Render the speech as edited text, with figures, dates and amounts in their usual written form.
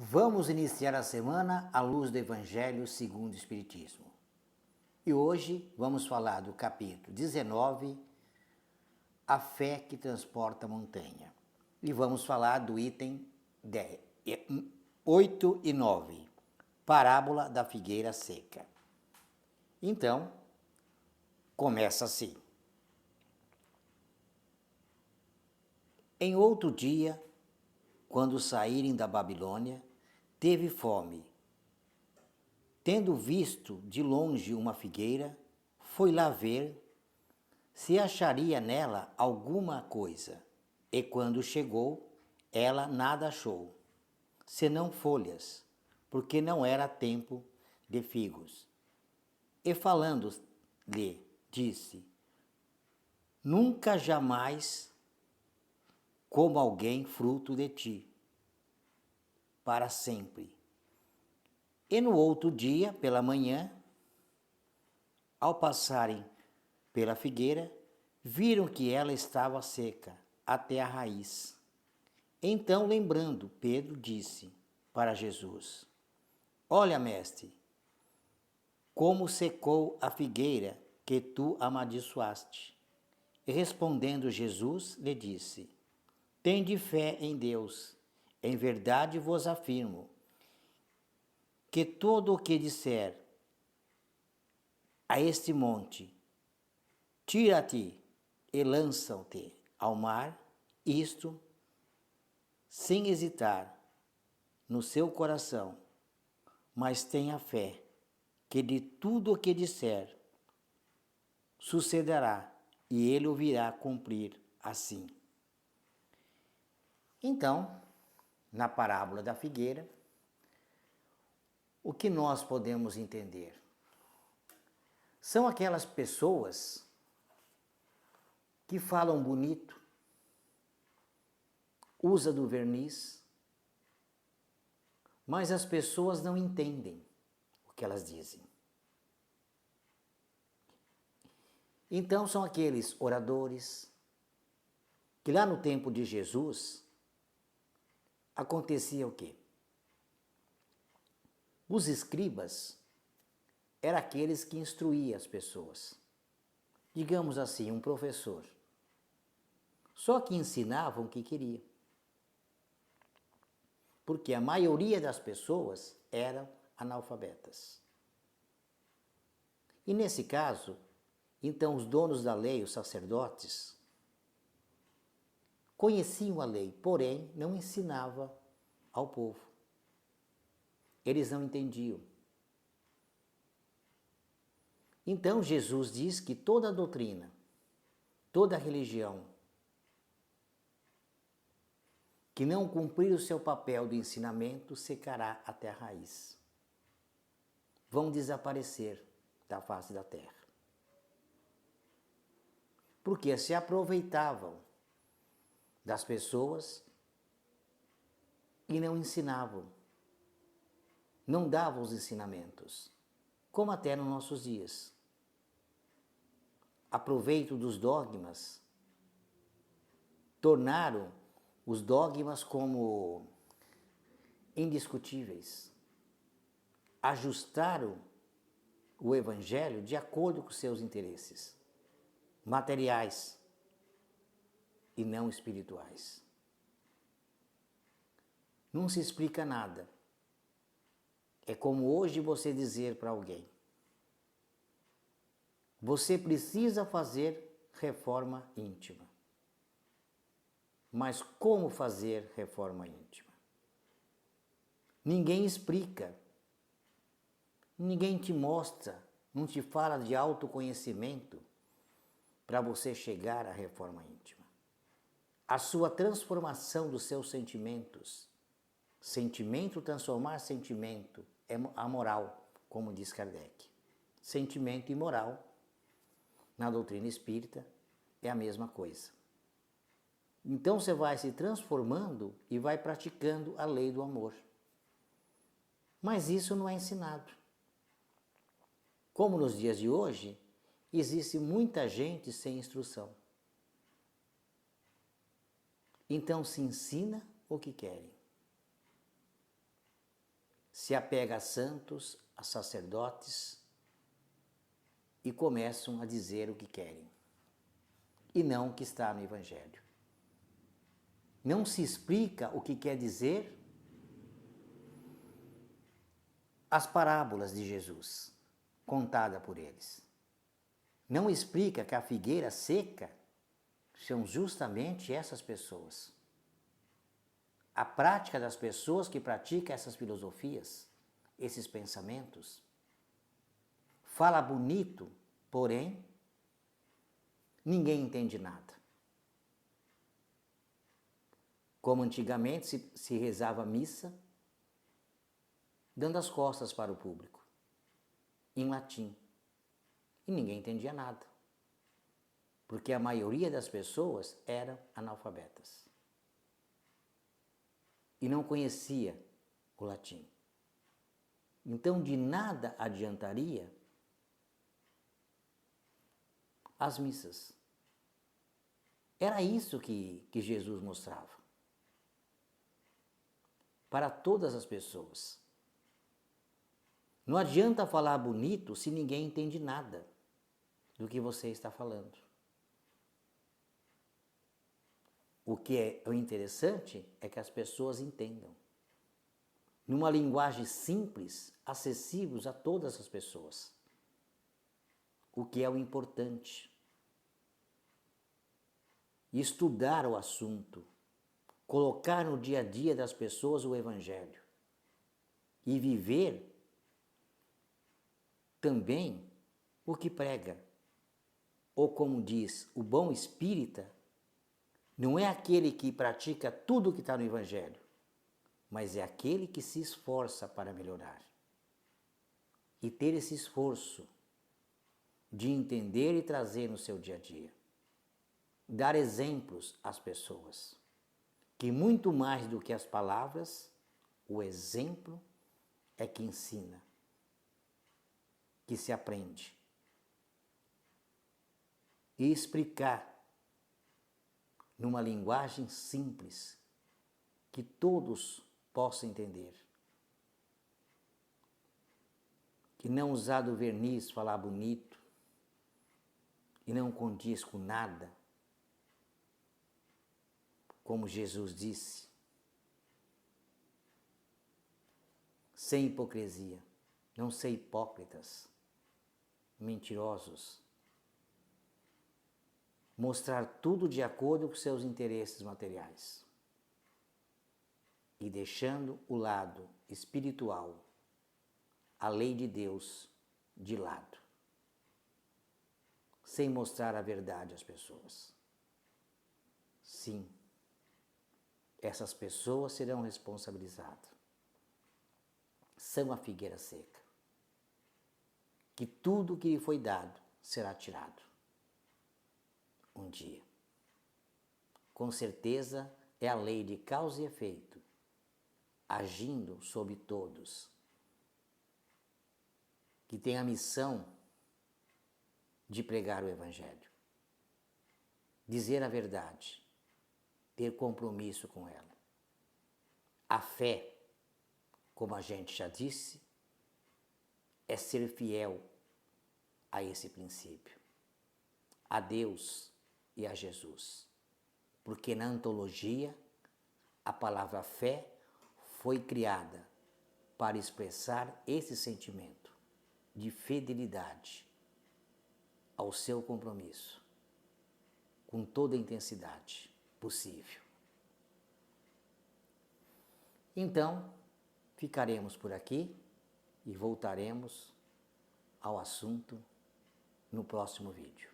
Vamos iniciar a semana à luz do Evangelho segundo o Espiritismo. E hoje vamos falar do capítulo 19, A Fé que Transporta a Montanha. E vamos falar do item 8 e 9, Parábola da Figueira Seca. Então, começa assim. Em outro dia, quando saírem da Babilônia, teve fome. Tendo visto de longe uma figueira, foi lá ver se acharia nela alguma coisa. E quando chegou, ela nada achou, senão folhas, porque não era tempo de figos. E falando-lhe, disse: Nunca jamais como alguém fruto de ti, para sempre. E no outro dia, pela manhã, ao passarem pela figueira, viram que ela estava seca até a raiz. Então, lembrando, Pedro disse para Jesus: Olha, mestre, como secou a figueira que tu amaldiçoaste. E respondendo Jesus, lhe disse: Tende fé em Deus. Em verdade vos afirmo que todo o que disser a este monte, tira-te e lança-te ao mar, isto, sem hesitar no seu coração, mas tenha fé que de tudo o que disser sucederá e ele o virá cumprir assim. Então, na parábola da figueira, o que nós podemos entender? São aquelas pessoas que falam bonito, usa do verniz, mas as pessoas não entendem o que elas dizem. Então são aqueles oradores que lá no tempo de Jesus acontecia o quê? Os escribas eram aqueles que instruíam as pessoas. Digamos assim, um professor. Só que ensinavam o que queria. Porque a maioria das pessoas eram analfabetas. E nesse caso, então os donos da lei, os sacerdotes, conheciam a lei, porém não ensinavam ao povo. Eles não entendiam. Então Jesus diz que toda doutrina, toda religião que não cumprir o seu papel de ensinamento secará até a raiz. Vão desaparecer da face da terra. Porque se aproveitavam das pessoas e não ensinavam, não davam os ensinamentos, como até nos nossos dias. Aproveito dos dogmas, tornaram os dogmas como indiscutíveis, ajustaram o evangelho de acordo com seus interesses materiais e não espirituais. Não se explica nada. É como hoje você dizer para alguém: você precisa fazer reforma íntima. Mas como fazer reforma íntima? Ninguém explica. Ninguém te mostra, não te fala de autoconhecimento para você chegar à reforma íntima. A sua transformação dos seus sentimentos, sentimento transformar sentimento, é amoral, como diz Kardec. Sentimento e moral, na doutrina espírita, é a mesma coisa. Então você vai se transformando e vai praticando a lei do amor. Mas isso não é ensinado. Como nos dias de hoje, existe muita gente sem instrução. Então se ensina o que querem. se apega a santos, a sacerdotes e começam a dizer o que querem e não o que está no Evangelho. Não se explica o que quer dizer as parábolas de Jesus, contada por eles. Não explica que a figueira seca são justamente essas pessoas. A prática das pessoas que praticam essas filosofias, esses pensamentos, fala bonito, porém, ninguém entende nada. Como antigamente se rezava missa, dando as costas para o público, em latim, e ninguém entendia nada, porque a maioria das pessoas eram analfabetas e não conhecia o latim. Então, de nada adiantaria as missas. Era isso que Jesus mostrava para todas as pessoas. Não adianta falar bonito se ninguém entende nada do que você está falando. O que é o interessante é que as pessoas entendam. Numa linguagem simples, acessível a todas as pessoas. O que é o importante. Estudar o assunto, colocar no dia a dia das pessoas o Evangelho e viver também o que prega. Ou como diz o bom espírita, não é aquele que pratica tudo o que está no Evangelho, mas é aquele que se esforça para melhorar. E ter esse esforço de entender e trazer no seu dia a dia. Dar exemplos às pessoas, que muito mais do que as palavras, o exemplo é que ensina, que se aprende. E explicar numa linguagem simples, que todos possam entender. Que não usar do verniz, falar bonito, e não condiz com nada, como Jesus disse, sem hipocrisia, não ser hipócritas, mentirosos, mostrar tudo de acordo com seus interesses materiais e deixando o lado espiritual, a lei de Deus, de lado, sem mostrar a verdade às pessoas. Sim, essas pessoas serão responsabilizadas. São a figueira seca, que tudo que lhe foi dado será tirado. Um dia. Com certeza é a lei de causa e efeito, agindo sobre todos, que tem a missão de pregar o Evangelho, dizer a verdade, ter compromisso com ela. A fé, como a gente já disse, é ser fiel a esse princípio, a Deus e a Jesus. Porque na antologia, a palavra fé foi criada para expressar esse sentimento de fidelidade ao seu compromisso, com toda a intensidade possível. Então, ficaremos por aqui e voltaremos ao assunto no próximo vídeo.